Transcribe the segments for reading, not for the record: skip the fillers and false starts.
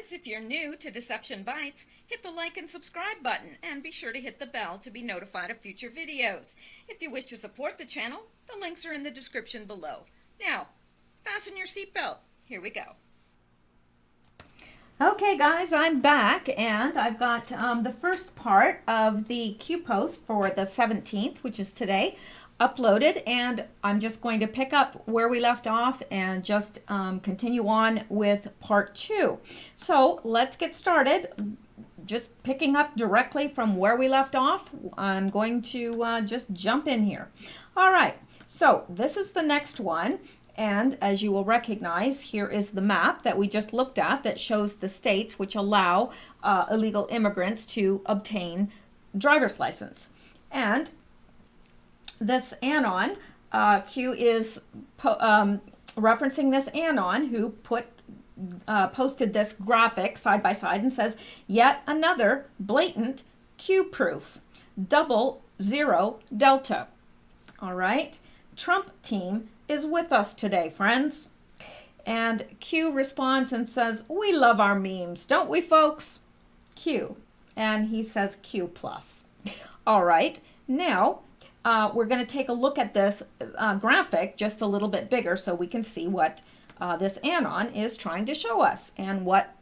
guys, if you're new to Deception Bytes, hit the like and subscribe button and be sure to hit the bell to be notified of future videos. If you wish to support the channel, the links are in the description below. Now, fasten your seatbelt. Here we go. Okay guys, I'm back and I've got the first part of the Q post for the 17th, which is today, uploaded, and I'm just going to pick up where we left off and just continue on with part 2. So let's get started. Just picking up directly from where we left off, I'm going to just jump in here. All right, so this is the next one. And as you will recognize, here is the map that we just looked at that shows the states which allow illegal immigrants to obtain driver's license. And this anon, Q is referencing this anon who posted this graphic side by side and says, yet another blatant Q proof, 00 Delta. All right, Trump team is with us today, friends. And Q responds and says, we love our memes, don't we, folks? Q. And he says Q plus. All right, now we're going to take a look at this graphic just a little bit bigger so we can see what this anon is trying to show us and what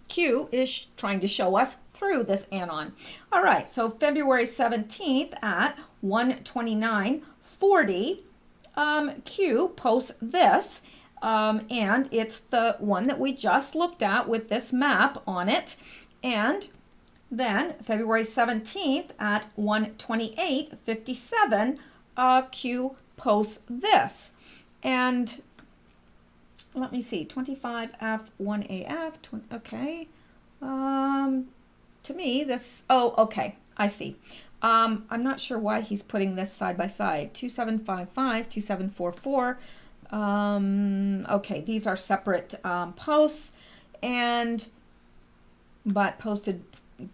Q is trying to show us through this anon. All right, so February 17th at 1:29:40, Q posts this, and it's the one that we just looked at with this map on it. And then February 17th at 1:28:57, Q posts this. And let me see, 25F1AF, okay. To me, this, oh, okay, I see. I'm not sure why he's putting this side by side. 2755, 2744. Okay, these are separate posts, but posted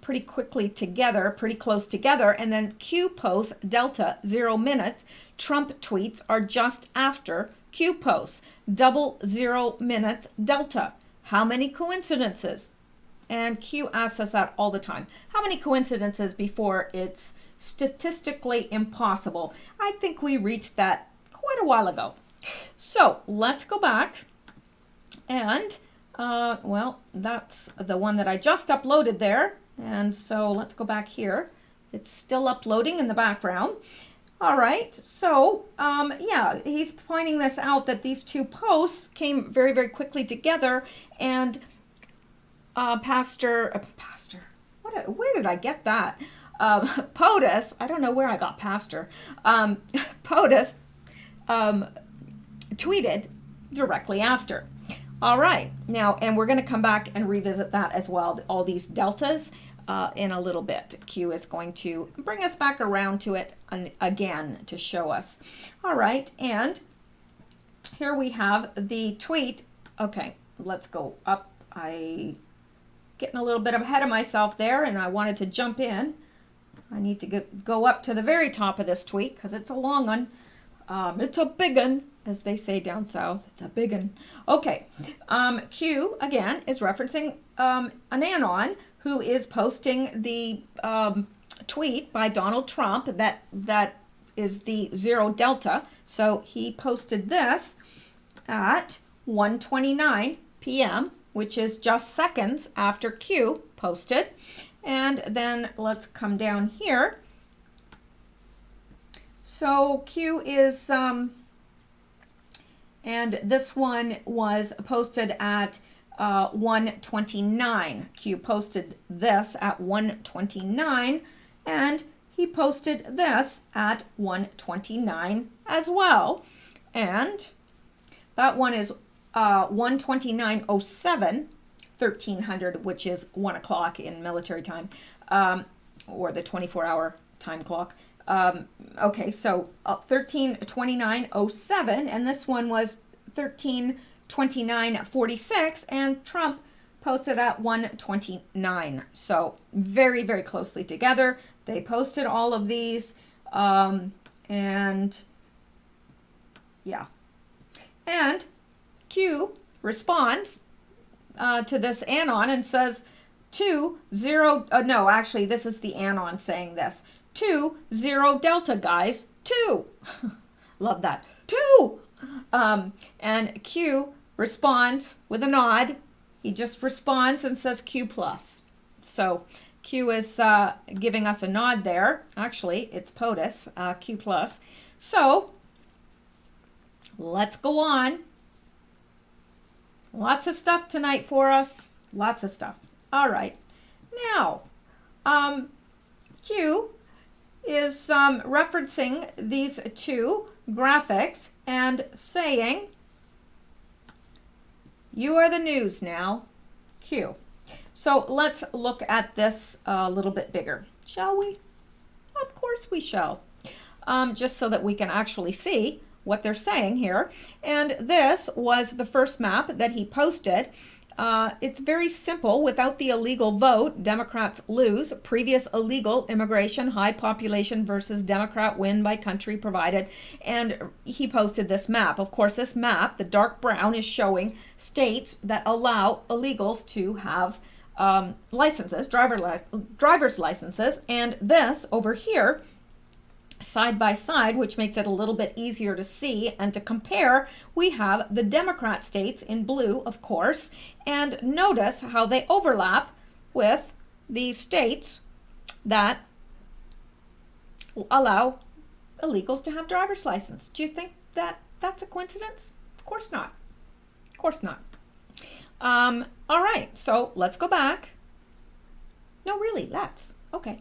pretty quickly together, pretty close together. And then Q posts Delta 0 minutes. Trump tweets are just after Q posts 00 minutes Delta. How many coincidences? And Q asks us that all the time. How many coincidences before it's statistically impossible? I think we reached that quite a while ago. So let's go back and, well, that's the one that I just uploaded there. And so let's go back here. It's still uploading in the background. All right, so yeah, he's pointing this out that these two posts came very, very quickly together, and Pastor, where did I get that? POTUS, I don't know where I got pastor. POTUS tweeted directly after. All right, now, and we're going to come back and revisit that as well, all these deltas in a little bit. Q is going to bring us back around to it again to show us. All right, and here we have the tweet. Okay, let's go up. Getting a little bit ahead of myself there, and I wanted to jump in. I need to go up to the very top of this tweet because it's a long one. It's a big one, as they say down south. It's a big one. Okay, Q, again, is referencing an anon who is posting the tweet by Donald Trump that is the 0 Delta. So he posted this at 1:29 p.m., which is just seconds after Q posted. And then let's come down here. So Q is, and this one was posted at 1:29. Q posted this at 1:29, and he posted this at 1:29 as well. And that one is 1:29:07, 1300, which is 1 o'clock in military time, or the 24-hour time clock. Okay, so 13:29:07, and this one was 13:29:46, and Trump posted at 1:29. So very, very closely together. They posted all of these, and yeah. And Q responds to this anon and says 2, 0, no, actually, this is the anon saying this. 2, 0, delta, guys, 2. Love that. 2. And Q responds with a nod. He just responds and says Q plus. So Q is giving us a nod there. Actually, it's POTUS, Q plus. So let's go on. Lots of stuff tonight for us. Lots of stuff. All right. Now, Q is referencing these two graphics and saying, you are the news now, Q. So let's look at this a little bit bigger, shall we? Of course we shall. Just so that we can actually see what they're saying here. And this was the first map that he posted. It's very simple. Without the illegal vote, Democrats lose. Previous illegal immigration, high population versus Democrat win by country provided. And he posted this map. Of course, this map, the dark brown, is showing states that allow illegals to have licenses, driver's licenses. And this over here, side by side, which makes it a little bit easier to see and to compare, we have the Democrat states in blue, of course, and notice how they overlap with these states that allow illegals to have driver's license. Do you think that that's a coincidence? Of course not. Of course not. All right, so let's go back. No, really, let's. Okay.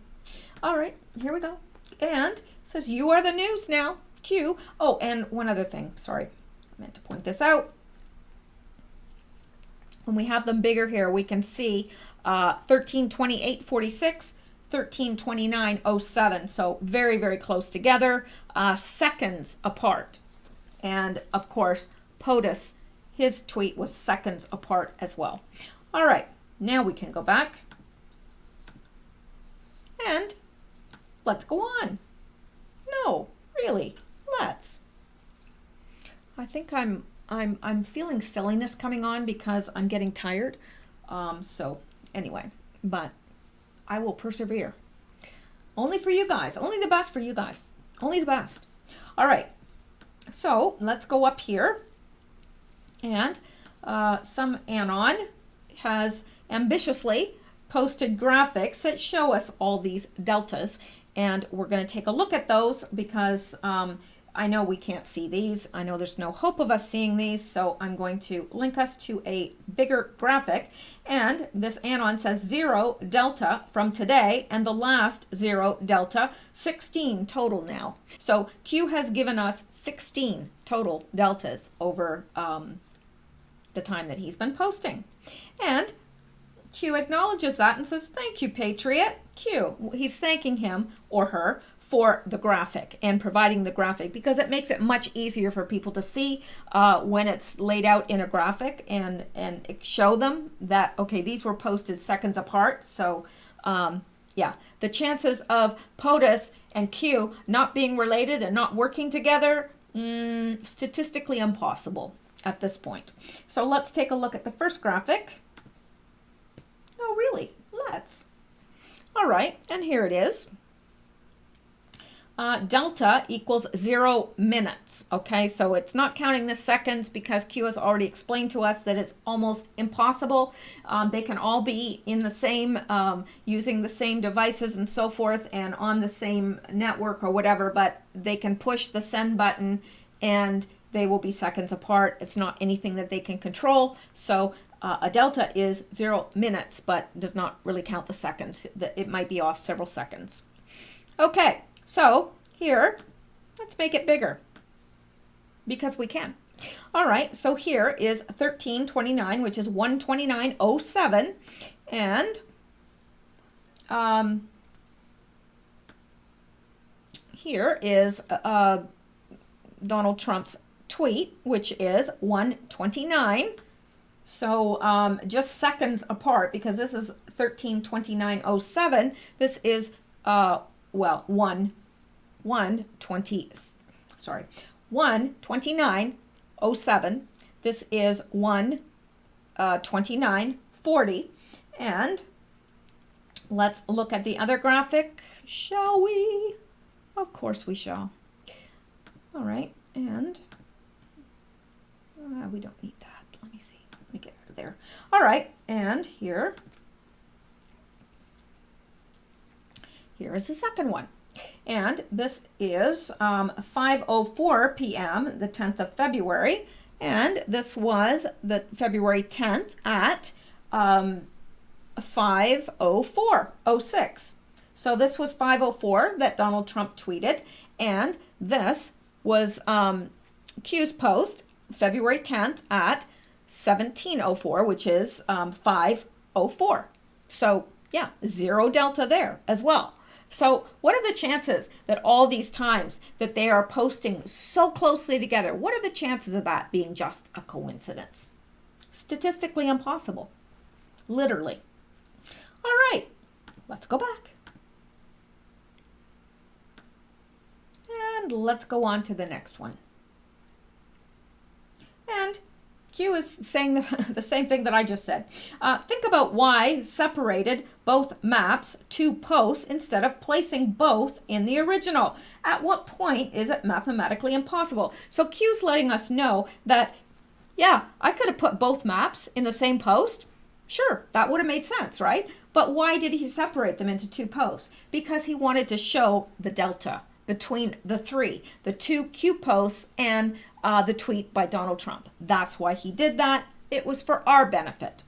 All right, here we go. And says, you are the news now, Q. Oh, and one other thing. Sorry, I meant to point this out. When we have them bigger here, we can see 1328.46, 1329.07. So very, very close together, seconds apart. And of course, POTUS, his tweet was seconds apart as well. All right, now we can go back. And let's go on. No, really, let's. I think I'm feeling silliness coming on because I'm getting tired. So anyway, but I will persevere. Only for you guys. Only the best for you guys. Only the best. All right. So let's go up here. And some anon has ambitiously posted graphics that show us all these deltas. And we're going to take a look at those because I know we can't see these. I know there's no hope of us seeing these. So I'm going to link us to a bigger graphic. And this anon says 0 delta from today and the last 0 delta, 16 total now. So Q has given us 16 total deltas over the time that he's been posting. And Q acknowledges that and says, thank you, Patriot. Q, he's thanking him or her for the graphic and providing the graphic because it makes it much easier for people to see when it's laid out in a graphic and show them that, okay, these were posted seconds apart. So yeah, the chances of POTUS and Q not being related and not working together, statistically impossible at this point. So let's take a look at the first graphic. No, really, let's. All right, and here it is. Delta equals 0 minutes. Okay, so it's not counting the seconds because Q has already explained to us that it's almost impossible. They can all be in the same, using the same devices and so forth and on the same network or whatever, but they can push the send button and they will be seconds apart. It's not anything that they can control. So a delta is 0 minutes, but does not really count the seconds. It might be off several seconds. Okay, so here, let's make it bigger because we can. All right, so here is 1329, which is 129.07, and here is Donald Trump's tweet, which is 129. So just seconds apart because this is 1329.07. This is well 129.07. This is 1 2940. And let's look at the other graphic, shall we? Of course we shall. All right, and we don't need that. Let me see. Let me get out of there. All right, and here is the second one. And this is 5:04 p.m., the 10th of February. And this was the February 10th at 5:04:06. So this was 5:04 that Donald Trump tweeted, and this was Q's post February 10th at 17:04, which is 5:04. So yeah, zero delta there as well. So what are the chances that all these times that they are posting so closely together, what are the chances of that being just a coincidence? Statistically impossible. Literally. All right, let's go back. And let's go on to the next one. And Q is saying the same thing that I just said. Think about why separated both maps to posts instead of placing both in the original. At what point is it mathematically impossible? So Q's letting us know that, yeah, I could have put both maps in the same post. Sure, that would have made sense, right? But why did he separate them into two posts? Because he wanted to show the delta between the two Q posts and the tweet by Donald Trump. That's why he did that. It was for our benefit.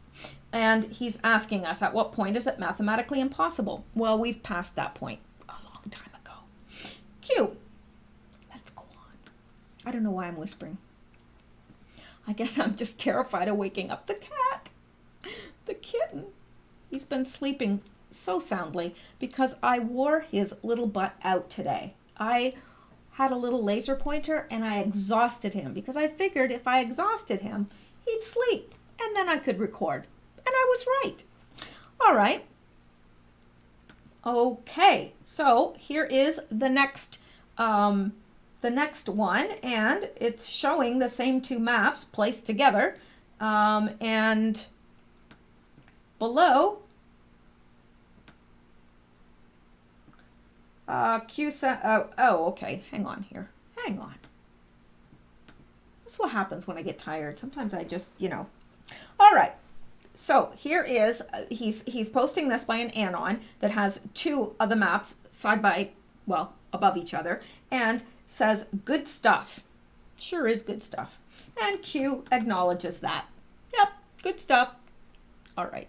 And he's asking us, at what point is it mathematically impossible? Well, we've passed that point a long time ago. Q, let's go on. I don't know why I'm whispering. I guess I'm just terrified of waking up the cat, the kitten. He's been sleeping so soundly because I wore his little butt out today. I had a little laser pointer and I exhausted him because I figured if I exhausted him, he'd sleep and then I could record. And I was right. All right. Okay, so here is the next one, and it's showing the same two maps placed together, and below Q said, oh, okay, hang on here. Hang on. That's what happens when I get tired. Sometimes I just, All right. So here is, he's posting this by an anon that has two of the maps above each other, and says, good stuff. Sure is good stuff. And Q acknowledges that. Yep, good stuff. All right,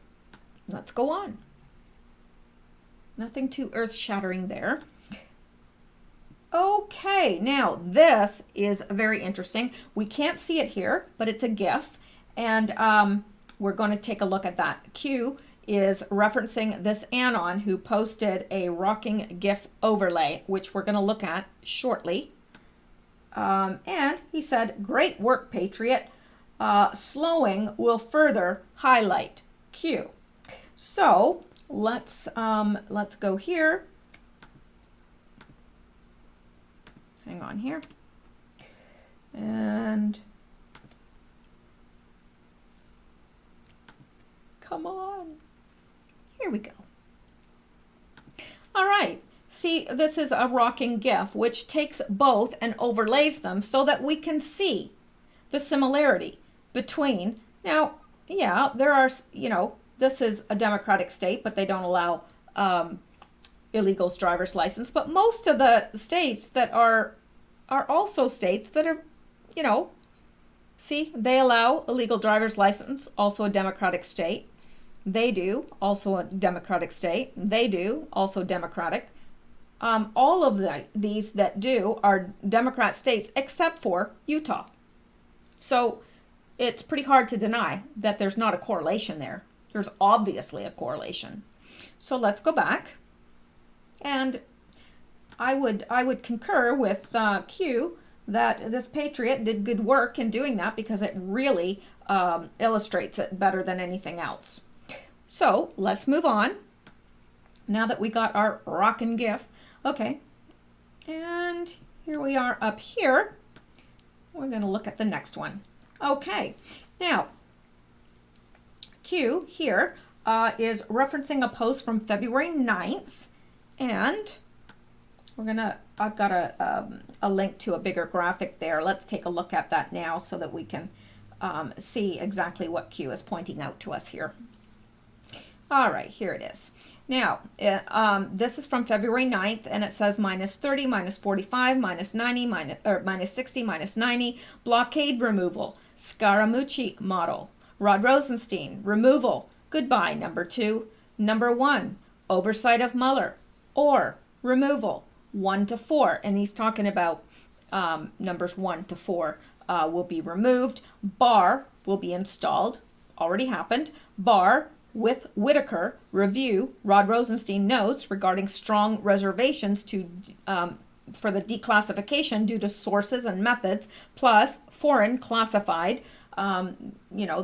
let's go on. Nothing too earth-shattering there. Okay, now this is very interesting. We can't see it here, but it's a GIF, and we're going to take a look at that. Q is referencing this anon who posted a rocking GIF overlay, which we're going to look at shortly. And he said, great work, Patriot. Slowing will further highlight Q. So let's go here. Hang on here. And come on. Here we go. All right. See, this is a rocking GIF, which takes both and overlays them so that we can see the similarity between. Now, yeah, there are, this is a Democratic state, but they don't allow illegals driver's license. But most of the states that are also states that are, see, they allow illegal driver's license, also a Democratic state. They do, also a Democratic state. They do, also Democratic. All of these that do are Democrat states except for Utah. So it's pretty hard to deny that there's not a correlation there. There's obviously a correlation. So let's go back. And I would concur with Q that this Patriot did good work in doing that because it really illustrates it better than anything else. So let's move on. Now that we got our rockin' GIF. Okay, and here we are up here. We're going to look at the next one. Okay, now Q here is referencing a post from February 9th, and I've got a link to a bigger graphic there. Let's take a look at that now so that we can see exactly what Q is pointing out to us here. All right, here it is. Now, this is from February 9th, and it says minus 30, minus 45, minus 90, minus 60, minus 90, blockade removal, Scaramucci model, Rod Rosenstein, removal, goodbye, number 2, number 1, oversight of Mueller, or removal, 1 to 4, and he's talking about numbers 1 to 4 will be removed, bar will be installed, already happened, bar with Whitaker, review, Rod Rosenstein notes regarding strong reservations for the declassification due to sources and methods, plus foreign classified.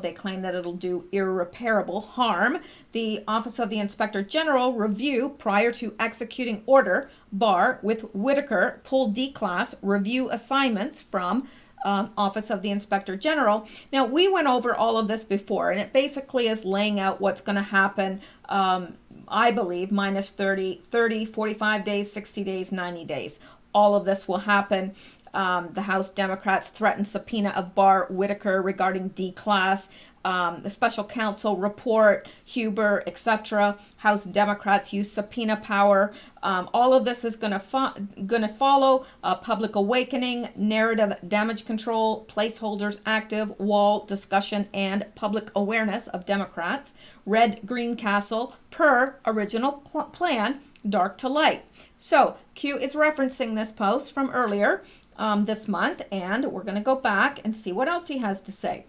They claim that it'll do irreparable harm. The Office of the Inspector General review prior to executing order, bar with Whitaker, pull declass, review assignments from Office of the Inspector General. Now, we went over all of this before, and it basically is laying out what's going to happen, I believe, minus 30, 45 days, 60 days, 90 days. All of this will happen. The House Democrats threaten subpoena of Barr Whitaker regarding D-class. The special counsel report, Huber, etc. House Democrats use subpoena power. All of this is going to follow public awakening, narrative damage control, placeholders active, wall discussion, and public awareness of Democrats. Red Green Castle per original plan, dark to light. So Q is referencing this post from earlier this month, and we're going to go back and see what else he has to say.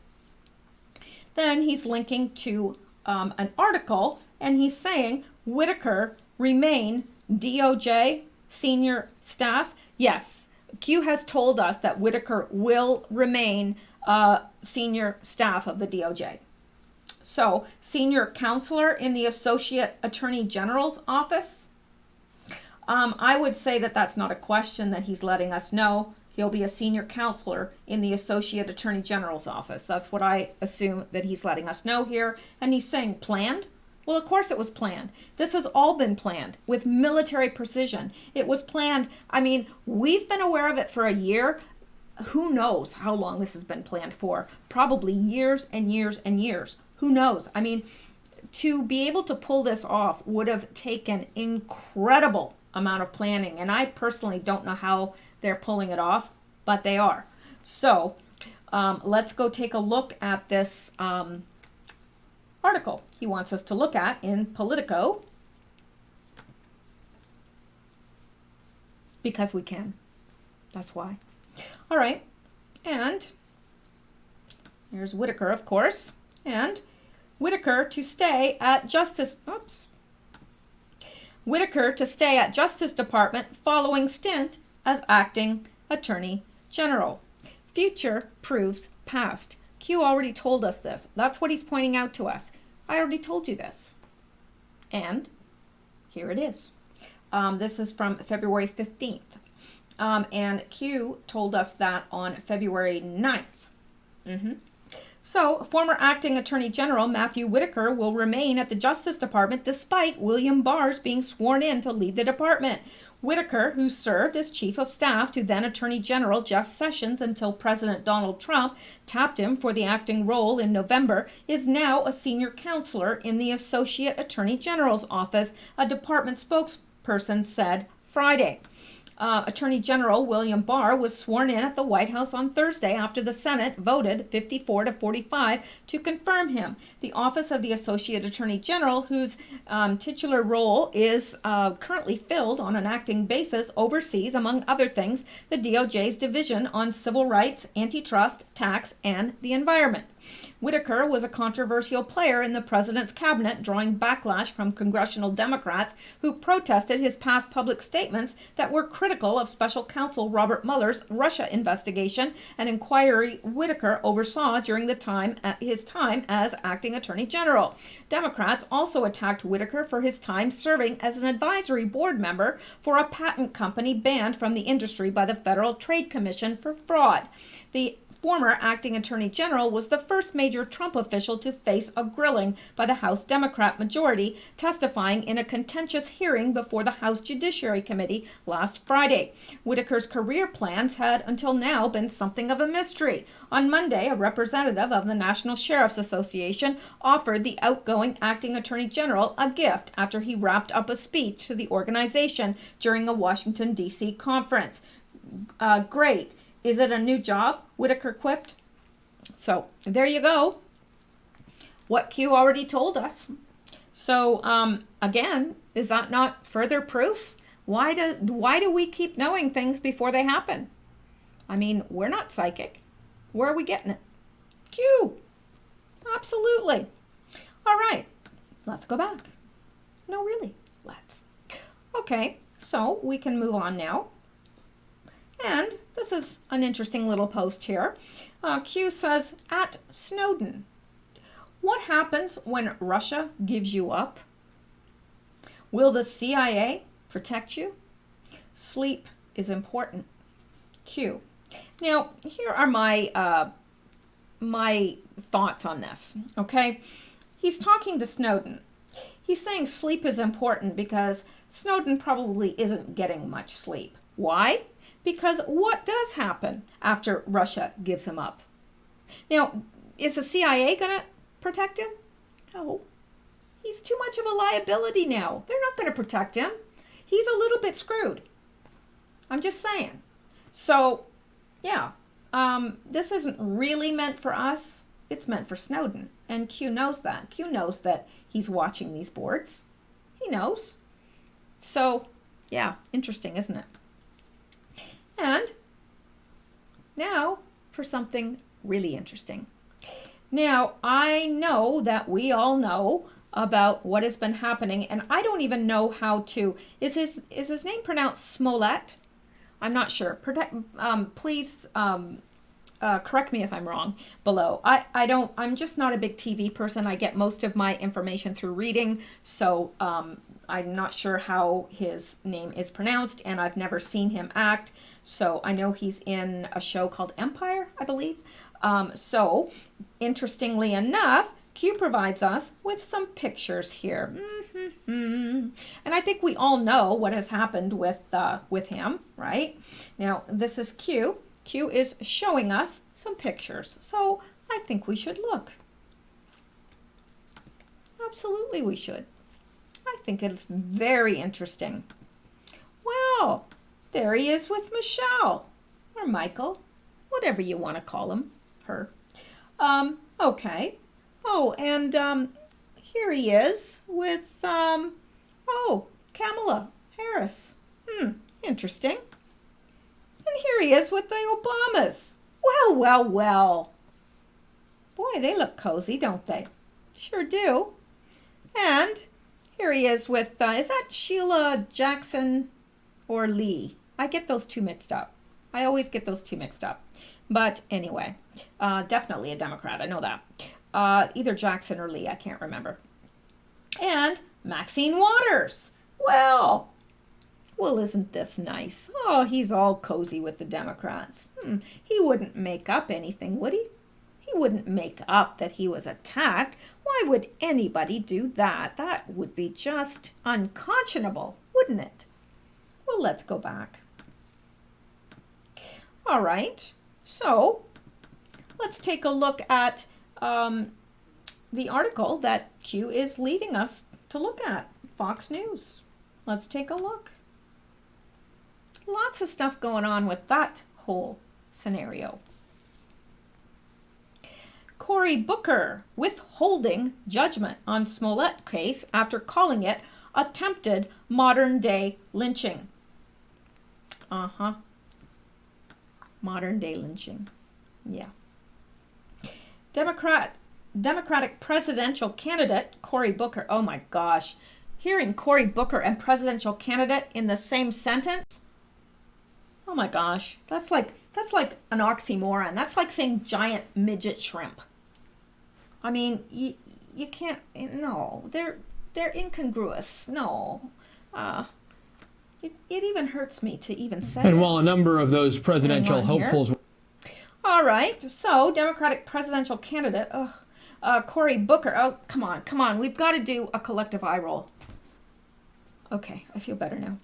Then he's linking to an article, and he's saying Whitaker remain DOJ senior staff. Yes, Q has told us that Whitaker will remain senior staff of the DOJ. So, senior counselor in the Associate Attorney General's office. I would say that that's not a question that he's letting us know. He'll be a senior counselor in the Associate Attorney General's office. That's what I assume that he's letting us know here. And he's saying planned? Well, of course it was planned. This has all been planned with military precision. It was planned. I mean, we've been aware of it for a year. Who knows how long this has been planned for? Probably years and years and years. Who knows? I mean, to be able to pull this off would have taken incredible amount of planning. And I personally don't know how they're pulling it off, but they are. So let's go take a look at this article he wants us to look at in Politico, because we can. That's why. All right. And here's Whitaker, of course. And Whitaker to stay at Justice. Whitaker to stay at Justice Department following stint as acting Attorney General. Future proves past. Q already told us this. That's what he's pointing out to us. I already told you this. And here it is. This is from February 15th. And Q told us that on February 9th. So, former acting Attorney General Matthew Whitaker will remain at the Justice Department despite William Barr's being sworn in to lead the department. Whitaker, who served as chief of staff to then Attorney General Jeff Sessions until President Donald Trump tapped him for the acting role in November, is now a senior counselor in the Associate Attorney General's office, a department spokesperson said Friday. Attorney General William Barr was sworn in at the White House on Thursday after the Senate voted 54 to 45 to confirm him. The Office of the Associate Attorney General, whose titular role is currently filled on an acting basis, oversees, among other things, the DOJ's division on civil rights, antitrust, tax, and the environment. Whitaker was a controversial player in the president's cabinet, drawing backlash from congressional Democrats who protested his past public statements that were critical of special counsel Robert Mueller's Russia investigation, an inquiry Whitaker oversaw during his time as acting attorney general. Democrats also attacked Whitaker for his time serving as an advisory board member for a patent company banned from the industry by the Federal Trade Commission for fraud. The former acting attorney general was the first major Trump official to face a grilling by the House Democrat majority, testifying in a contentious hearing before the House Judiciary Committee last Friday. Whitaker's career plans had until now been something of a mystery. On Monday, a representative of the National Sheriff's Association offered the outgoing acting attorney general a gift after he wrapped up a speech to the organization during a Washington, D.C. conference. Great. Is it a new job? Whitaker quipped. So there you go. What Q already told us. So again, is that not further proof? Why do we keep knowing things before they happen? I mean, we're not psychic. Where are we getting it? Q. Absolutely. All right. Let's go back. No, really. Let's. Okay. So we can move on now. And this is an interesting little post here. Q says, at Snowden, what happens when Russia gives you up? Will the CIA protect you? Sleep is important. Q. Now, here are my my thoughts on this, okay? He's talking to Snowden. He's saying sleep is important because Snowden probably isn't getting much sleep. Why? Because what does happen after Russia gives him up? Now, is the CIA going to protect him? No. He's too much of a liability now. They're not going to protect him. He's a little bit screwed. I'm just saying. So, yeah, this isn't really meant for us. It's meant for Snowden. And Q knows that. Q knows that he's watching these boards. He knows. So, yeah, interesting, isn't it? And now for something really interesting. Now, I know that we all know about what has been happening, and I don't even know how to. Is his name pronounced Smollett? I'm not sure. Please correct me if I'm wrong below. I'm just not a big TV person. I get most of my information through reading, so I'm not sure how his name is pronounced, and I've never seen him act. So I know he's in a show called Empire, I believe. So interestingly enough, Q provides us with some pictures here. And I think we all know what has happened with him, right? Now, this is Q. Q is showing us some pictures. So I think we should look. Absolutely we should. I think it's very interesting. Well, there he is with Mishel, or Michael, whatever you want to call him, her. Okay. Oh, and here he is with, Kamala Harris. Interesting. And here he is with the Obamas. Well, well, well. Boy, they look cozy, don't they? Sure do. And here he is with, is that Sheila Jackson or Lee? I get those two mixed up. I always get those two mixed up. But anyway, definitely a Democrat, I know that. Either Jackson or Lee, I can't remember. And Maxine Waters. Well, isn't this nice? Oh, he's all cozy with the Democrats. He wouldn't make up anything, would he? He wouldn't make up that he was attacked. Why would anybody do that? That would be just unconscionable, wouldn't it? Well, let's go back. All right, so let's take a look at the article that Q is leading us to look at, Fox News. Let's take a look. Lots of stuff going on with that whole scenario. Cory Booker withholding judgment on Smollett case after calling it attempted modern-day lynching. Modern-day lynching. Yeah. Democratic presidential candidate Cory Booker. Oh my gosh. Hearing Cory Booker and presidential candidate in the same sentence. Oh my gosh. That's like an oxymoron. That's like saying giant midget shrimp. I mean, you can't, no, they're incongruous. No. It even hurts me to even say And while a number of those presidential hopefuls... All right, so Democratic presidential candidate, Cory Booker. Oh, come on. We've got to do a collective eye roll. Okay, I feel better now.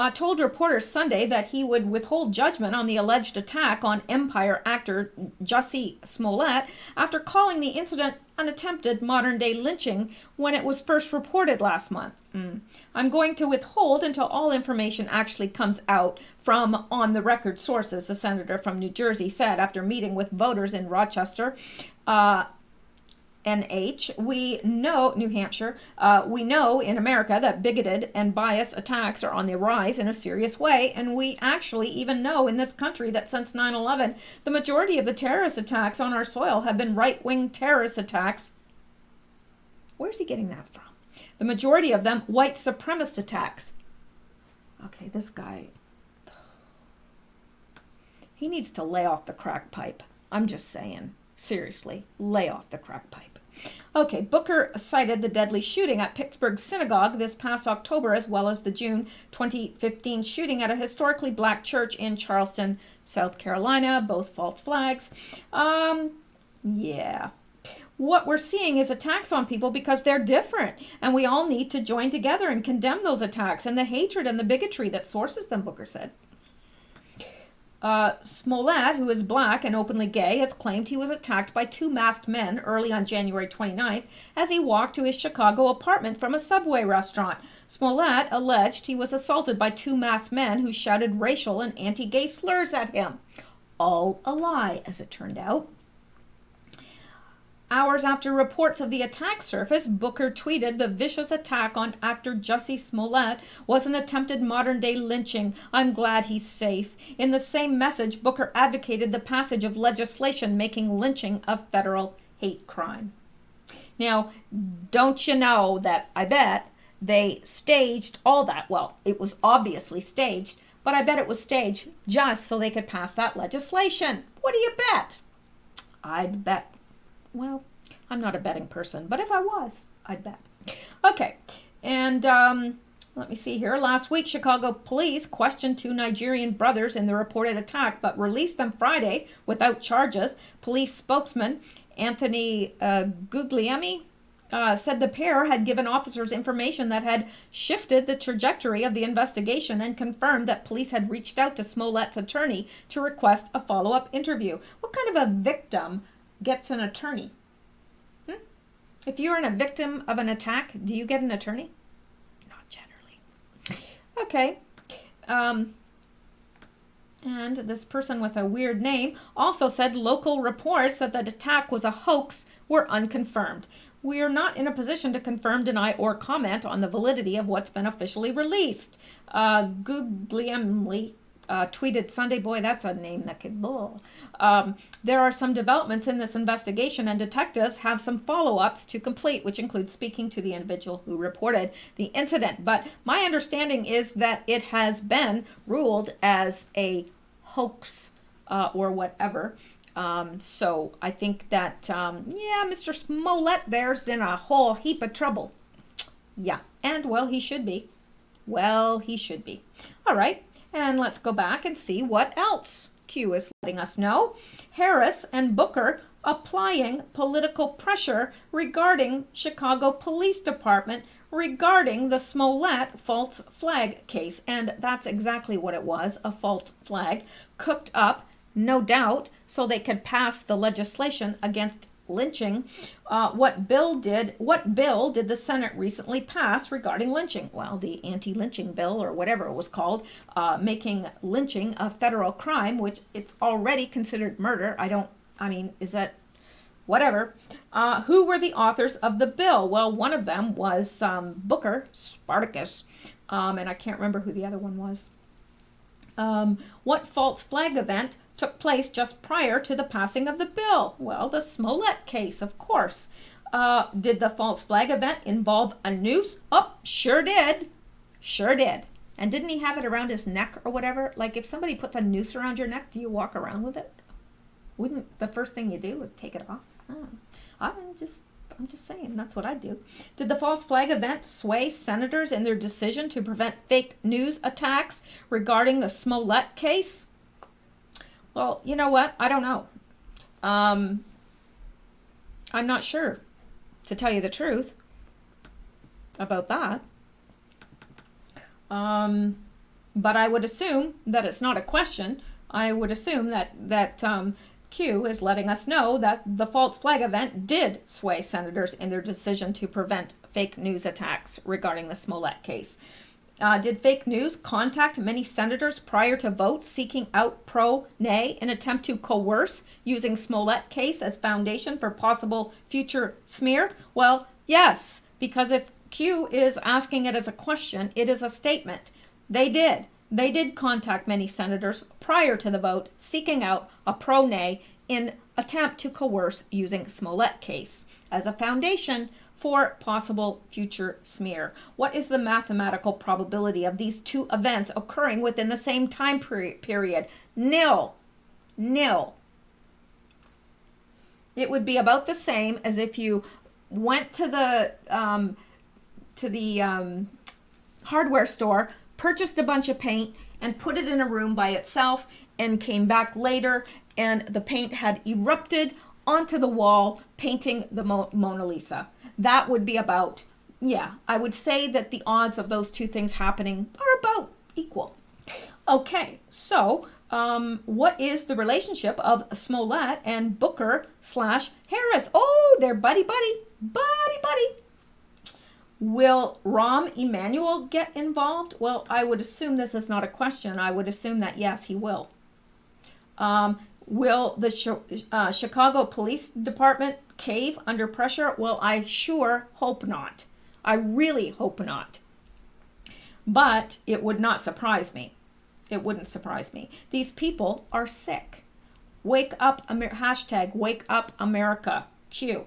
Told reporters Sunday that he would withhold judgment on the alleged attack on Empire actor Jussie Smollett after calling the incident an attempted modern-day lynching when it was first reported last month. I'm going to withhold until all information actually comes out from on-the-record sources, the senator from New Jersey said after meeting with voters in Rochester. New Hampshire, we know in America that bigoted and biased attacks are on the rise in a serious way, and we actually even know in this country that since 9/11, the majority of the terrorist attacks on our soil have been right-wing terrorist attacks. Where's he getting that from? The majority of them white supremacist attacks. Okay, this guy, he needs to lay off the crack pipe. I'm just saying. Seriously, lay off the crack pipe. Okay, Booker cited the deadly shooting at Pittsburgh Synagogue this past October, as well as the June 2015 shooting at a historically black church in Charleston, South Carolina, both false flags. Yeah. What we're seeing is attacks on people because they're different, and we all need to join together and condemn those attacks and the hatred and the bigotry that sources them, Booker said. Smollett, who is black and openly gay, has claimed he was attacked by two masked men early on January 29th as he walked to his Chicago apartment from a Subway restaurant. Smollett alleged he was assaulted by two masked men who shouted racial and anti-gay slurs at him. All a lie, as it turned out. Hours after reports of the attack surfaced, Booker tweeted the vicious attack on actor Jussie Smollett was an attempted modern-day lynching. I'm glad he's safe. In the same message, Booker advocated the passage of legislation making lynching a federal hate crime. Now, don't you know that I bet they staged all that? Well, it was obviously staged, but I bet it was staged just so they could pass that legislation. What do you bet? I'd bet. Well, I'm not a betting person, but if I was, I'd bet. Okay, and let me see here. Last week, Chicago police questioned two Nigerian brothers in the reported attack, but released them Friday without charges. Police spokesman Anthony Guglielmi said the pair had given officers information that had shifted the trajectory of the investigation and confirmed that police had reached out to Smollett's attorney to request a follow-up interview. What kind of a victim gets an attorney? If you're a victim of an attack, do you get an attorney? Not generally. Okay. And this person with a weird name also said local reports that the attack was a hoax were unconfirmed. We are not in a position to confirm, deny, or comment on the validity of what's been officially released. Guglielmi tweeted Sunday, boy, that's a name that could bull. There are some developments in this investigation, and detectives have some follow-ups to complete, which includes speaking to the individual who reported the incident. But my understanding is that it has been ruled as a hoax or whatever. So I think that, yeah, Mr. Smollett there's in a whole heap of trouble. Yeah, and well, he should be. Well, he should be. All right. And let's go back and see what else Q is letting us know. Harris and Booker applying political pressure regarding Chicago Police Department regarding the Smollett false flag case. And that's exactly what it was, a false flag cooked up, no doubt, so they could pass the legislation against lynching. What bill did the Senate recently pass regarding lynching? Well, the anti-lynching bill, or whatever it was called, making lynching a federal crime, which it's already considered murder. Is that whatever? Who were the authors of the bill? Well, one of them was Booker, Spartacus, and I can't remember who the other one was. What false flag event took place just prior to the passing of the bill? Well, the Smollett case, of course. Did the false flag event involve a noose? Oh, sure did. Sure did. And didn't he have it around his neck or whatever? Like if somebody puts a noose around your neck, do you walk around with it? Wouldn't the first thing you do would take it off? I'm just saying, that's what I'd do. Did the false flag event sway senators in their decision to prevent fake news attacks regarding the Smollett case? Well, you know what? I don't know. I'm not sure, to tell you the truth, about that. But I would assume that it's not a question. I would assume that Q is letting us know that the false flag event did sway senators in their decision to prevent fake news attacks regarding the Smollett case. Did fake news contact many senators prior to votes seeking out pro-nay in attempt to coerce using Smollett case as foundation for possible future smear? Well, yes, because if Q is asking it as a question, it is a statement. They did. They did contact many senators prior to the vote seeking out a pro-nay in attempt to coerce using Smollett case as a foundation for possible future smear. What is the mathematical probability of these two events occurring within the same time period? Nil. Nil. It would be about the same as if you went to the hardware store, purchased a bunch of paint, and put it in a room by itself, and came back later, and the paint had erupted onto the wall, painting the Mona Lisa. That would be about, yeah, I would say that the odds of those two things happening are about equal. Okay, so what is the relationship of Smollett and Booker / Harris? Oh, they're buddy. Will Rahm Emanuel get involved? Well, I would assume this is not a question. I would assume that yes, he will. Will the Chicago Police Department cave under pressure? Well, I sure hope not. I really hope not. But it would not surprise me. It wouldn't surprise me. These people are sick. Wake up, hashtag wake up America, Q.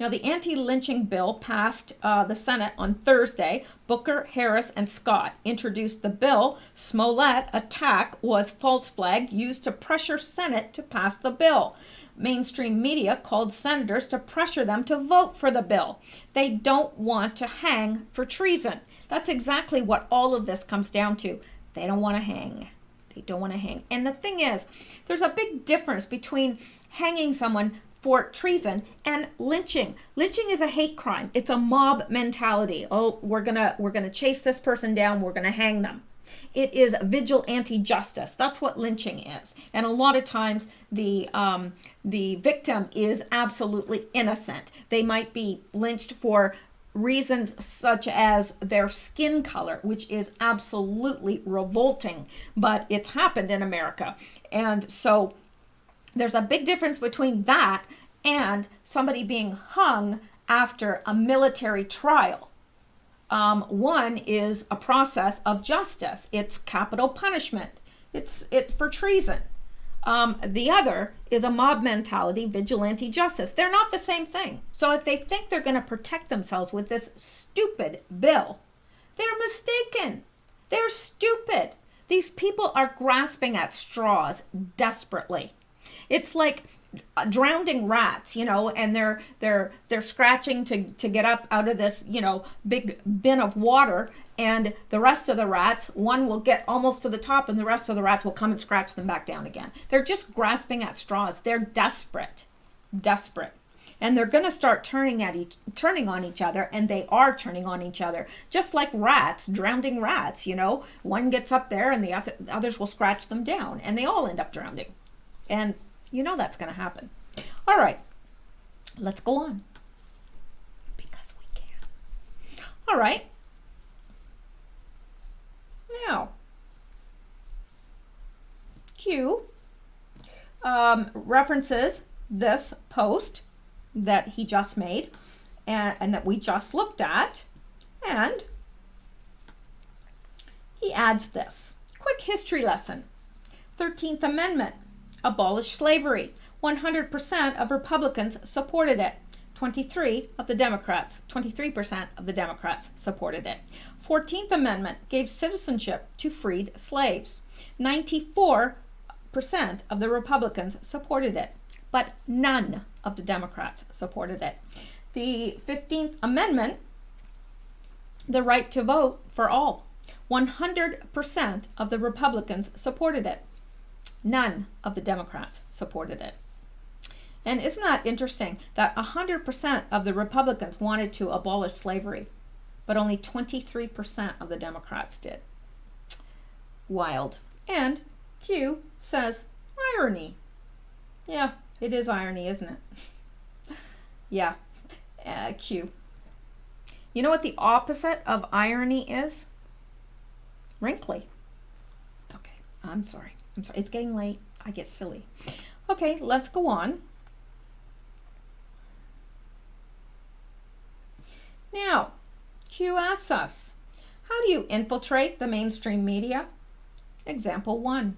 Now, the anti-lynching bill passed the Senate on Thursday. Booker, Harris, and Scott introduced the bill. Smollett attack was false flag used to pressure Senate to pass the bill. Mainstream media called senators to pressure them to vote for the bill. They don't want to hang for treason. That's exactly what all of this comes down to. They don't want to hang. They don't want to hang. And the thing is, there's a big difference between hanging someone for treason and lynching. Lynching is a hate crime. It's a mob mentality. Oh, we're gonna chase this person down. We're gonna hang them. It is vigilante justice. That's what lynching is. And a lot of times the victim is absolutely innocent. They might be lynched for reasons such as their skin color, which is absolutely revolting, but it's happened in America. And so there's a big difference between that and somebody being hung after a military trial. One is a process of justice. It's capital punishment. It's for treason. The other is a mob mentality, vigilante justice. They're not the same thing. So if they think they're going to protect themselves with this stupid bill, they're mistaken. They're stupid. These people are grasping at straws desperately. It's like drowning rats, and they're scratching to get up out of this, big bin of water, and the rest of the rats, one will get almost to the top and the rest of the rats will come and scratch them back down again. They're just grasping at straws. They're desperate. And they're going to start turning on each other, and they are turning on each other, just like rats, drowning rats, one gets up there and the others will scratch them down, and they all end up drowning. And that's going to happen. All right, let's go on. Because we can. All right. Now, Q references this post that he just made and that we just looked at, and he adds this. Quick history lesson. 13th Amendment. Abolished slavery. 100% of Republicans supported it. 23% of the Democrats supported it. 14th Amendment gave citizenship to freed slaves. 94% of the Republicans supported it, but none of the Democrats supported it. The 15th Amendment, the right to vote for all. 100% of the Republicans supported it. None of the Democrats supported it. And isn't that interesting that 100% of the Republicans wanted to abolish slavery, but only 23% of the Democrats did? Wild. And Q says, irony. Yeah, it is irony, isn't it? Yeah, Q. You know what the opposite of irony is? Wrinkly. Okay, I'm sorry. It's getting late. I get silly. Okay, let's go on. Now, Q asks us, how do you infiltrate the mainstream media? Example 1.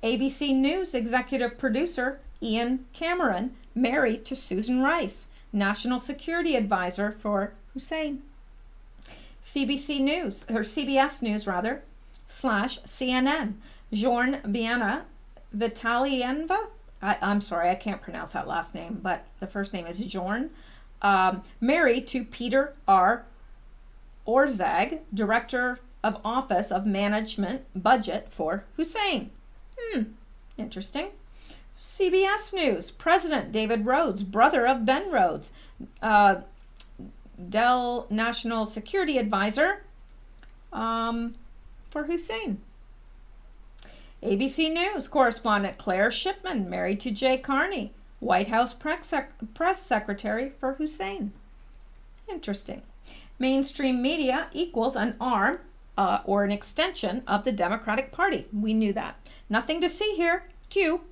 ABC News executive producer Ian Cameron married to Susan Rice, national security advisor for Hussein. CBS News / CNN, Jorn Biana Vitalienva, I'm sorry, I can't pronounce that last name, but the first name is Jorn, married to Peter R. Orzag, Director of Office of Management Budget for Hussein. Interesting. CBS News, President David Rhodes, brother of Ben Rhodes, Dell National Security Advisor for Hussein. ABC News correspondent Claire Shipman, married to Jay Carney, White House press secretary for Hussein. Interesting. Mainstream media equals an arm or an extension of the Democratic Party. We knew that. Nothing to see here. Q.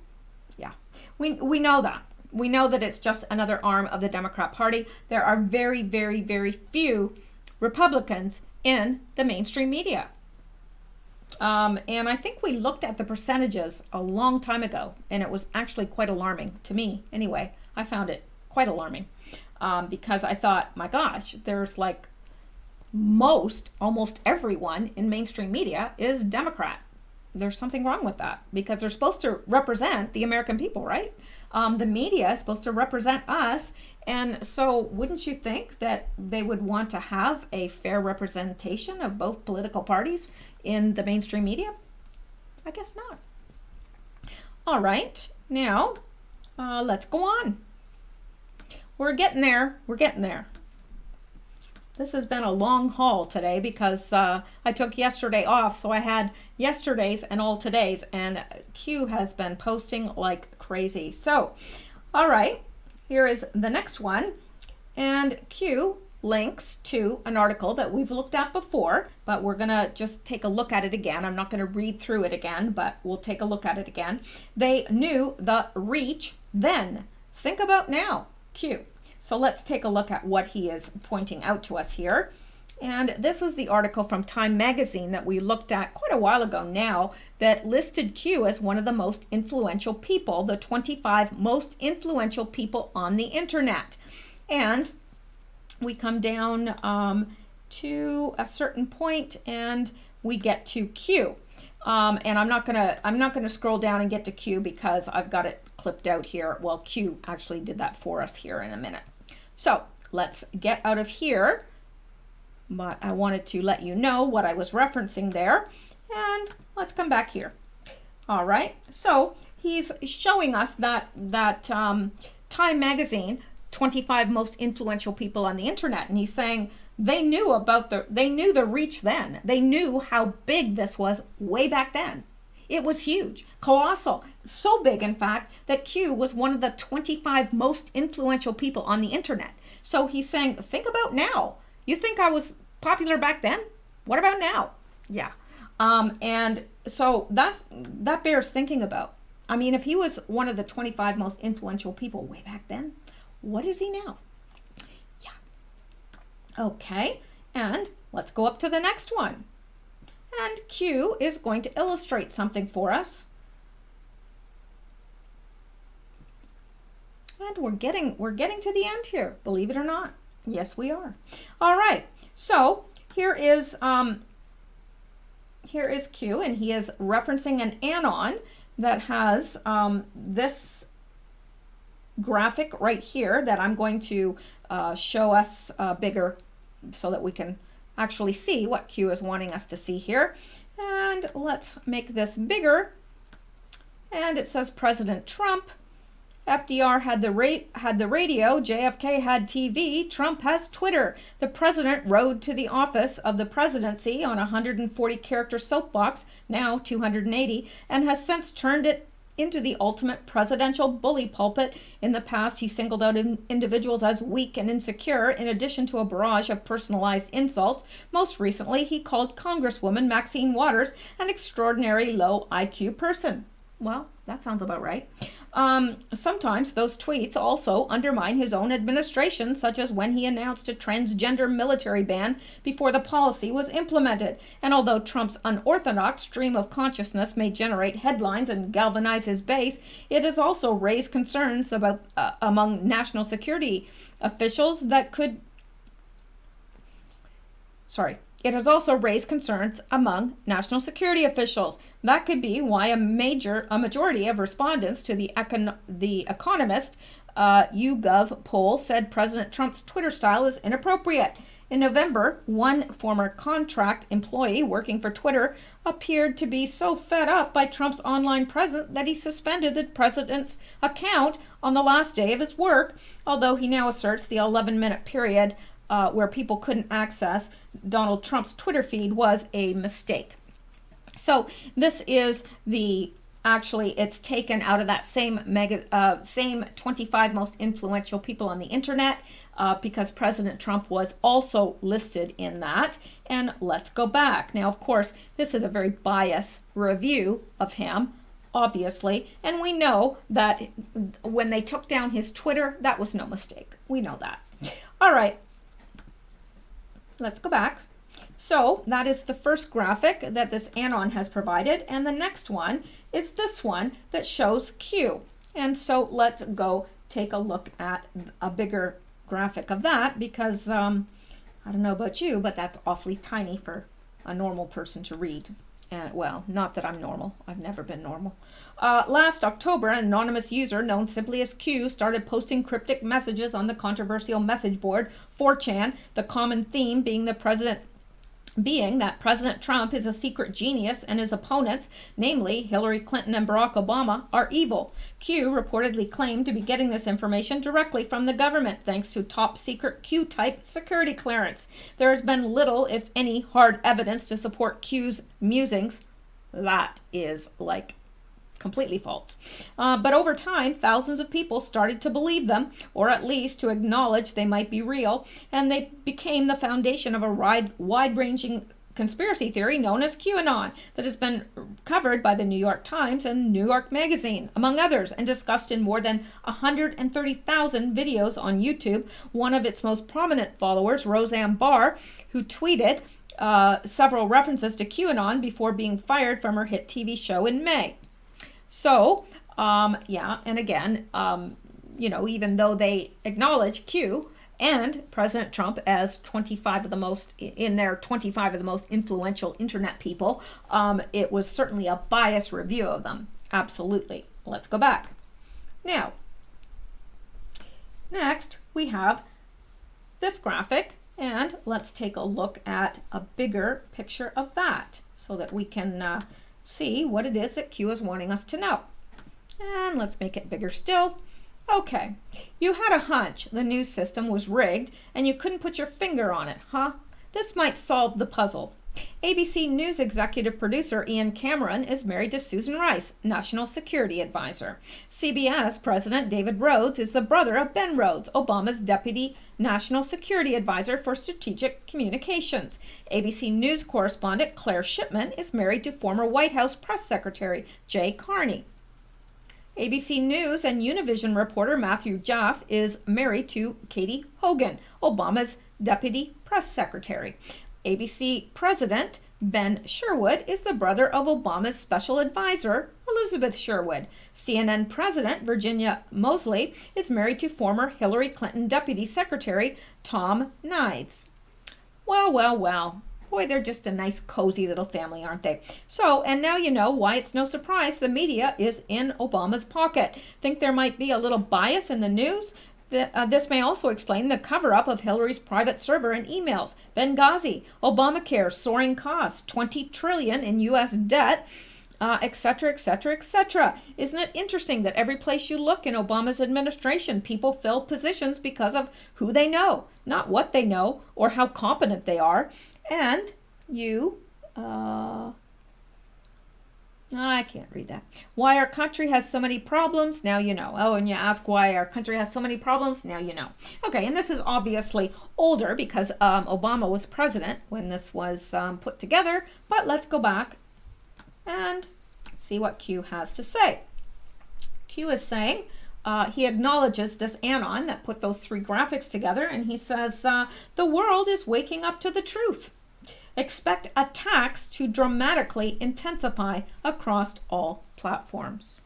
Yeah, we know that. We know that it's just another arm of the Democrat Party. There are very, very, very few Republicans in the mainstream media. And I think we looked at the percentages a long time ago, and it was actually quite alarming to me. Anyway, I found it quite alarming because I thought, my gosh, there's like almost everyone in mainstream media is Democrat. There's something wrong with that because they're supposed to represent the American people, right? The media is supposed to represent us. And so wouldn't you think that they would want to have a fair representation of both political parties in the mainstream media? I guess not. All right, now let's go on. We're getting there. This has been a long haul today because I took yesterday off, so I had yesterday's and all today's, and Q has been posting like crazy. So, all right, here is the next one, and Q links to an article that we've looked at before, but we're gonna just take a look at it again. I'm not gonna read through it again, but we'll take a look at it again. They knew the reach then. Think about now, Q. So let's take a look at what he is pointing out to us here. And this is the article from Time Magazine that we looked at quite a while ago now that listed Q as one of the most influential people, the 25 most influential people on the internet. And we come down to a certain point and we get to Q. And I'm not gonna scroll down and get to Q because I've got it clipped out here. Well, Q actually did that for us here in a minute. So let's get out of here, but I wanted to let you know what I was referencing there, and let's come back here. All right, so he's showing us that Time Magazine, 25 most influential people on the internet, and he's saying they knew the reach then. They knew how big this was way back then. It was huge, colossal, so big, in fact, that Q was one of the 25 most influential people on the internet. So he's saying, think about now. You think I was popular back then? What about now? Yeah. And so that bears thinking about. I mean, if he was one of the 25 most influential people way back then, what is he now? Yeah. Okay, and let's go up to the next one. And Q is going to illustrate something for us. And we're getting to the end here, believe it or not. Yes, we are. All right. So here is Q, and he is referencing an anon that has this graphic right here that I'm going to show us bigger so that we can actually see what Q is wanting us to see here. And let's make this bigger. And it says President Trump FDR had the radio, JFK had TV, Trump has Twitter. The president rode to the office of the presidency on a 140-character soapbox, now 280, and has since turned it into the ultimate presidential bully pulpit. In the past, he singled out individuals as weak and insecure, in addition to a barrage of personalized insults. Most recently, he called Congresswoman Maxine Waters an extraordinary low IQ person. Well, that sounds about right. Sometimes those tweets also undermine his own administration, such as when he announced a transgender military ban before the policy was implemented. And although Trump's unorthodox stream of consciousness may generate headlines and galvanize his base, it has also raised concerns about among national security officials that could... It has also raised concerns among national security officials. That could be why a majority of respondents to the Economist YouGov poll said President Trump's Twitter style is inappropriate. In November, one former contract employee working for Twitter appeared to be so fed up by Trump's online presence that he suspended the president's account on the last day of his work, although he now asserts the 11-minute period where people couldn't access Donald Trump's Twitter feed was a mistake. So this is it's taken out of that same 25 most influential people on the internet, because President Trump was also listed in that. And let's go back. Now, of course, this is a very biased review of him, obviously. And we know that when they took down his Twitter, that was no mistake. We know that. All right. Let's go back. So that is the first graphic that this Anon has provided. And the next one is this one that shows Q. And so let's go take a look at a bigger graphic of that, because I don't know about you, but that's awfully tiny for a normal person to read. Well, not that I'm normal. I've never been normal. Last October, an anonymous user known simply as Q started posting cryptic messages on the controversial message board 4chan, the common theme being that President Trump is a secret genius and his opponents, namely Hillary Clinton and Barack Obama, are evil. Q reportedly claimed to be getting this information directly from the government thanks to top-secret Q-type security clearance. There has been little, if any, hard evidence to support Q's musings. That is completely false. But over time, thousands of people started to believe them, or at least to acknowledge they might be real, and they became the foundation of a wide-ranging conspiracy theory known as QAnon that has been covered by the New York Times and New York Magazine, among others, and discussed in more than 130,000 videos on YouTube. One of its most prominent followers, Roseanne Barr, who tweeted several references to QAnon before being fired from her hit TV show in May. So, and again, even though they acknowledge Q and President Trump as 25 of the most influential internet people, it was certainly a biased review of them. Absolutely. Let's go back. Now, next we have this graphic, and let's take a look at a bigger picture of that so that we can see what it is that Q is wanting us to know. And let's make it bigger still. Okay, you had a hunch the news system was rigged and you couldn't put your finger on it, huh? This might solve the puzzle. ABC News executive producer Ian Cameron is married to Susan Rice, National Security Advisor. CBS President David Rhodes is the brother of Ben Rhodes, Obama's Deputy National Security Advisor for Strategic Communications. ABC News correspondent Claire Shipman is married to former White House Press Secretary Jay Carney. ABC News and Univision reporter Matthew Jaffe is married to Katie Hogan, Obama's Deputy Press Secretary. ABC President Ben Sherwood is the brother of Obama's Special Advisor, Elizabeth Sherwood. CNN President Virginia Mosley is married to former Hillary Clinton Deputy Secretary Tom Nides. Well. Boy, they're just a nice, cozy little family, aren't they? So, and now you know why it's no surprise the media is in Obama's pocket. Think there might be a little bias in the news? This may also explain the cover-up of Hillary's private server and emails. Benghazi, Obamacare, soaring costs, $20 trillion in U.S. debt, etc., etc., etc. Isn't it interesting that every place you look in Obama's administration, people fill positions because of who they know, not what they know or how competent they are. And you, I can't read that. Why our country has so many problems, now you know. Oh, and you ask why our country has so many problems, now you know. Okay, and this is obviously older because Obama was president when this was put together, but let's go back and see what Q has to say. Q is saying, he acknowledges this anon that put those three graphics together, and he says, the world is waking up to the truth. Expect attacks to dramatically intensify across all platforms.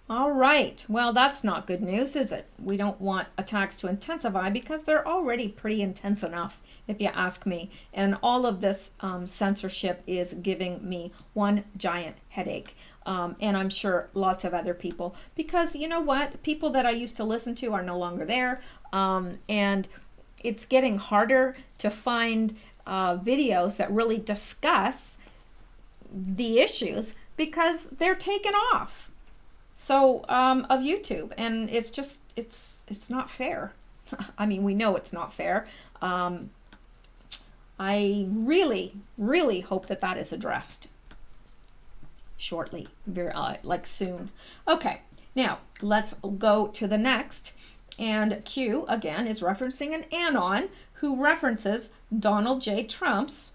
All right, well, that's not good news, is it? We don't want attacks to intensify because they're already pretty intense enough, if you ask me. And all of this censorship is giving me one giant headache. And I'm sure lots of other people, because you know what? People that I used to listen to are no longer there. And it's getting harder to find videos that really discuss the issues because they're taken off. So of YouTube, and it's just it's not fair. I mean, we know it's not fair. I really hope that that is addressed shortly, very like soon. Okay, now let's go to the next. And Q again is referencing an anon who references Donald J. Trump's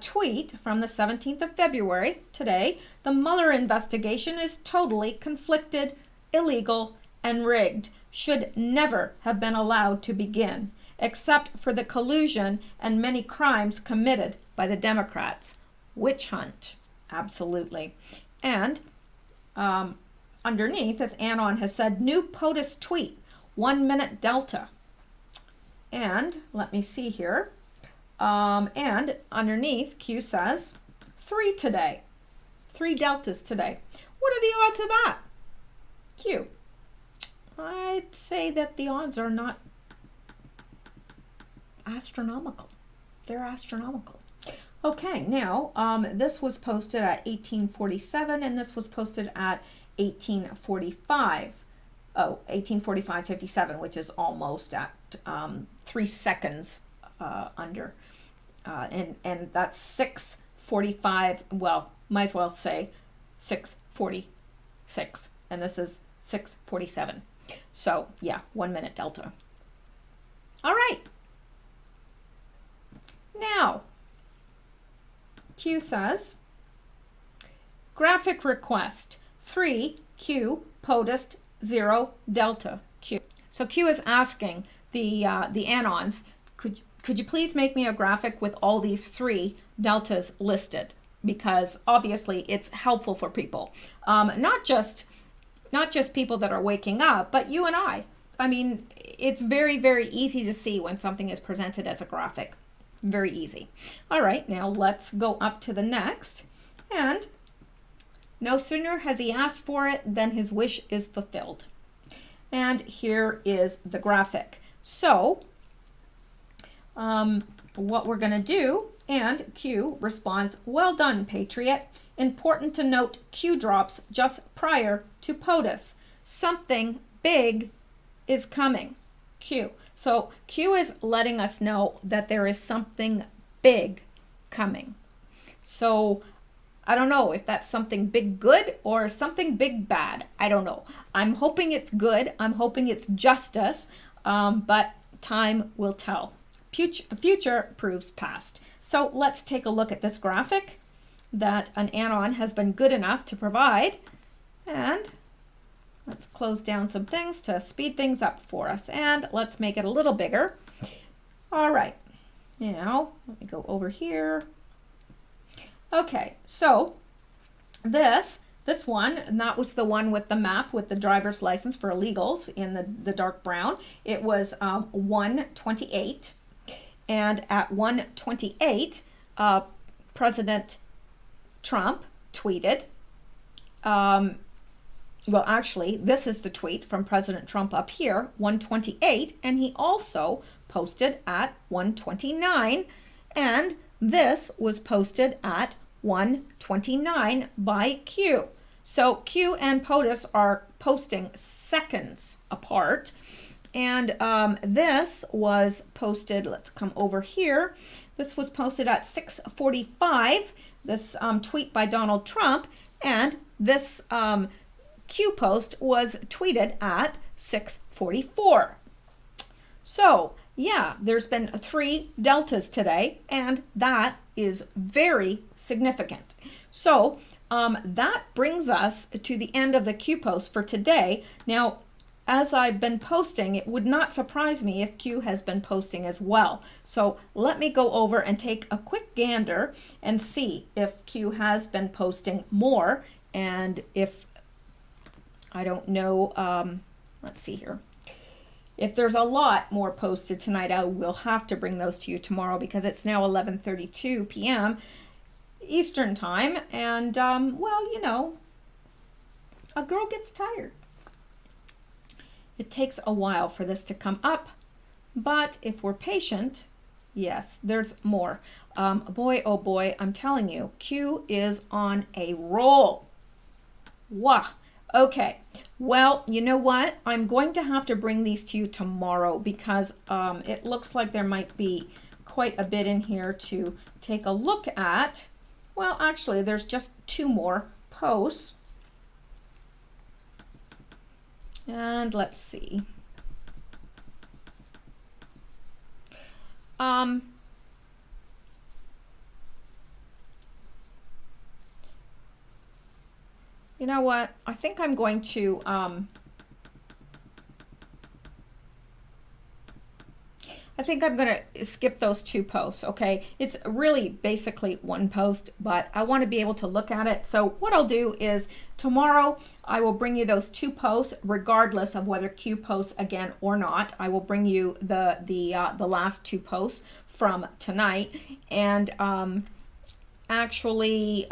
tweet from the 17th of February, today. The Mueller investigation is totally conflicted, illegal, and rigged. Should never have been allowed to begin, except for the collusion and many crimes committed by the Democrats. Witch hunt. Absolutely. And underneath, as Anon has said, new POTUS tweet, 1 minute delta. And let me see here. And underneath, Q says 3 today. 3 deltas today. What are the odds of that? Q. I'd say that the odds are not astronomical. They're astronomical. Okay, now this was posted at 1847 and this was posted at 1845. Oh, 1845.57, which is almost at 3 seconds under. And that's 6:45, well, might as well say 6:46, and this is 6:47. So yeah, 1 minute delta. All right. Now, Q says, graphic request 3 Q POTUS 0 delta Q. So Q is asking the anons, could you please make me a graphic with all these 3 deltas listed? Because obviously it's helpful for people, not just people that are waking up, but you and I. I mean, it's very, very easy to see when something is presented as a graphic. Very easy. All right, now let's go up to the next. And no sooner has he asked for it than his wish is fulfilled. And here is the graphic. So what we're going to do, and Q responds, well done, Patriot. Important to note Q drops just prior to POTUS. Something big is coming. Q. So Q is letting us know that there is something big coming. So I don't know if that's something big good or something big bad. I don't know. I'm hoping it's good. I'm hoping it's justice, but time will tell. Future proves past. So let's take a look at this graphic that an anon has been good enough to provide. And let's close down some things to speed things up for us. And let's make it a little bigger. All right. Now, let me go over here. Okay, so this one, and that was the one with the map with the driver's license for illegals in the dark brown. It was 128. And at 128, President Trump tweeted, well, actually, this is the tweet from President Trump up here, 128, and he also posted at 129, and this was posted at 1:29 by Q. So Q and POTUS are posting seconds apart. And this was posted, let's come over here. This was posted at 6:45, this tweet by Donald Trump. And this Q post was tweeted at 6:44. So yeah, there's been 3 deltas today, and that is very significant. So that brings us to the end of the Q post for today. Now, as I've been posting, it would not surprise me if Q has been posting as well. So let me go over and take a quick gander and see if Q has been posting more, and if, I don't know, let's see here. If there's a lot more posted tonight, I will have to bring those to you tomorrow, because it's now 11:32 p.m. Eastern time, and well, you know, a girl gets tired. It takes a while for this to come up, but if we're patient, yes, there's more. Boy, oh boy, I'm telling you, Q is on a roll. Wow. Okay, well, you know what? I'm going to have to bring these to you tomorrow, because it looks like there might be quite a bit in here to take a look at. Well, actually, there's just 2 more posts. And let's see. You know what? I think I'm going to skip those 2 posts, okay? It's really basically 1 post, but I want to be able to look at it. So what I'll do is tomorrow I will bring you those 2 posts, regardless of whether Q posts again or not. I will bring you the last 2 posts from tonight, and actually,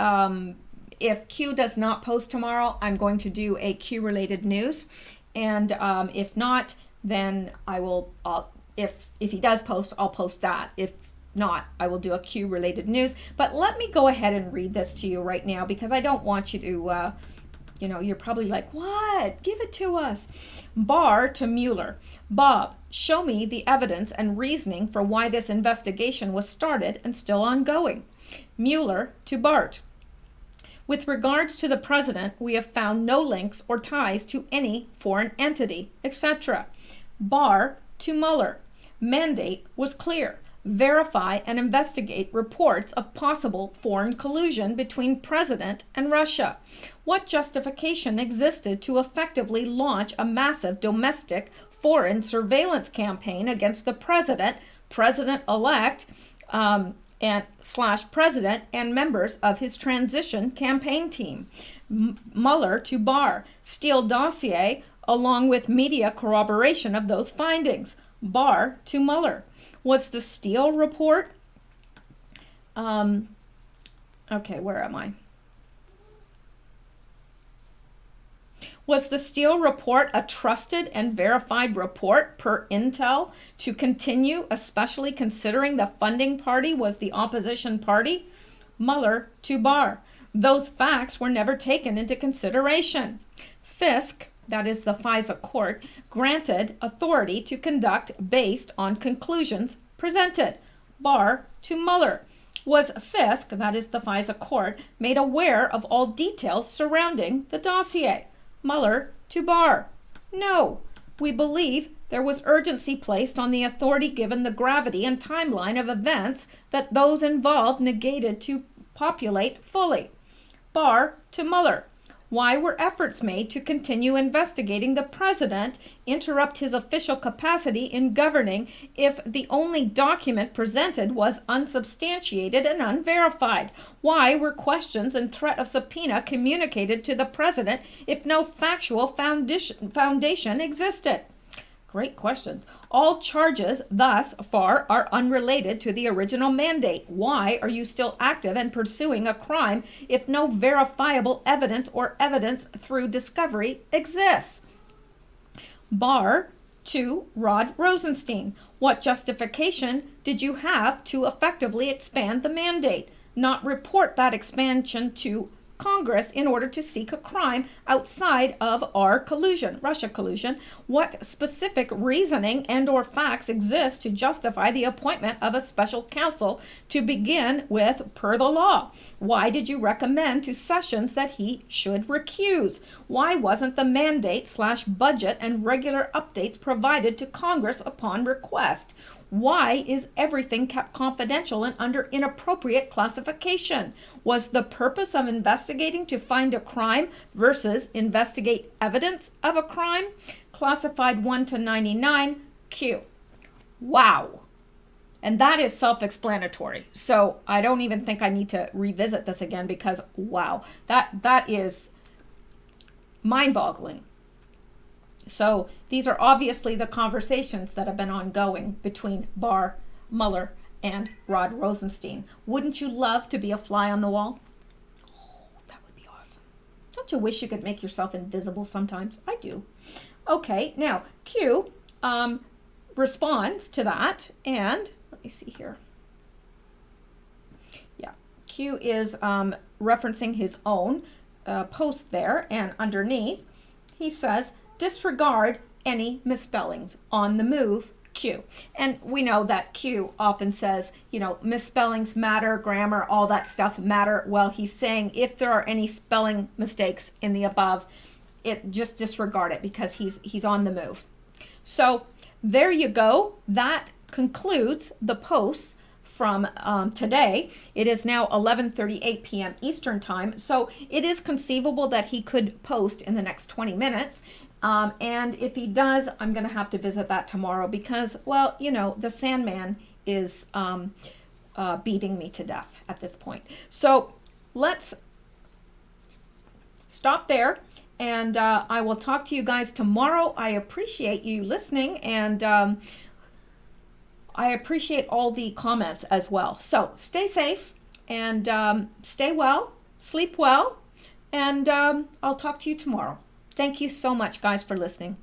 if Q does not post tomorrow, I'm going to do a Q related news, and if not, then I will. If he does post, I'll post that. If not, I will do a Q related news. But let me go ahead and read this to you right now, because I don't want you to, you know, you're probably like, what? Give it to us. Barr to Mueller. Bob, show me the evidence and reasoning for why this investigation was started and still ongoing. Mueller to Bart. With regards to the president, we have found no links or ties to any foreign entity, etc. Barr to Mueller. Mandate was clear. Verify and investigate reports of possible foreign collusion between President and Russia. What justification existed to effectively launch a massive domestic foreign surveillance campaign against the president, president-elect, and / president, and members of his transition campaign team? Mueller to Barr. Steele dossier along with media corroboration of those findings. Barr to Mueller. Was the Steele report, okay, where am I? Was the Steele report a trusted and verified report per Intel to continue, especially considering the funding party was the opposition party? Mueller to Barr. Those facts were never taken into consideration. Fisk, that is the FISA court, granted authority to conduct based on conclusions presented. Barr to Mueller. Was Fisk, that is the FISA court, made aware of all details surrounding the dossier? Mueller to Barr. No. We believe there was urgency placed on the authority given the gravity and timeline of events that those involved negated to populate fully. Barr to Mueller. Why were efforts made to continue investigating the president, interrupt his official capacity in governing if the only document presented was unsubstantiated and unverified? Why were questions and threat of subpoena communicated to the president if no factual foundation existed? Great questions. All charges thus far are unrelated to the original mandate. Why are you still active and pursuing a crime if no verifiable evidence or evidence through discovery exists? Barr to Rod Rosenstein. What justification did you have to effectively expand the mandate? not report that expansion to Congress in order to seek a crime outside of our collusion, Russia collusion? What specific reasoning and or facts exist to justify the appointment of a special counsel to begin with per the law? Why did you recommend to Sessions that he should recuse? Why wasn't the mandate/budget and regular updates provided to Congress upon request? Why is everything kept confidential and under inappropriate classification? Was the purpose of investigating to find a crime versus investigate evidence of a crime? Classified 1 to 99, Q. Wow. And that is self-explanatory. So I don't even think I need to revisit this again because, wow, that is mind-boggling. So these are obviously the conversations that have been ongoing between Barr, Mueller, and Rod Rosenstein. Wouldn't you love to be a fly on the wall? Oh, that would be awesome. Don't you wish you could make yourself invisible sometimes? I do. Okay, now Q responds to that, and let me see here. Yeah, Q is referencing his own post there, and underneath he says, disregard any misspellings. On the move, Q. And we know that Q often says, misspellings matter, grammar, all that stuff matter. Well, he's saying if there are any spelling mistakes in the above, just disregard it because he's on the move. So there you go. That concludes the posts from today. It is now 11:38 p.m. Eastern time. So it is conceivable that he could post in the next 20 minutes. And if he does, I'm going to have to visit that tomorrow because, well, the Sandman is beating me to death at this point. So let's stop there, and I will talk to you guys tomorrow. I appreciate you listening, and I appreciate all the comments as well. So stay safe and stay well, sleep well, and I'll talk to you tomorrow. Thank you so much, guys, for listening.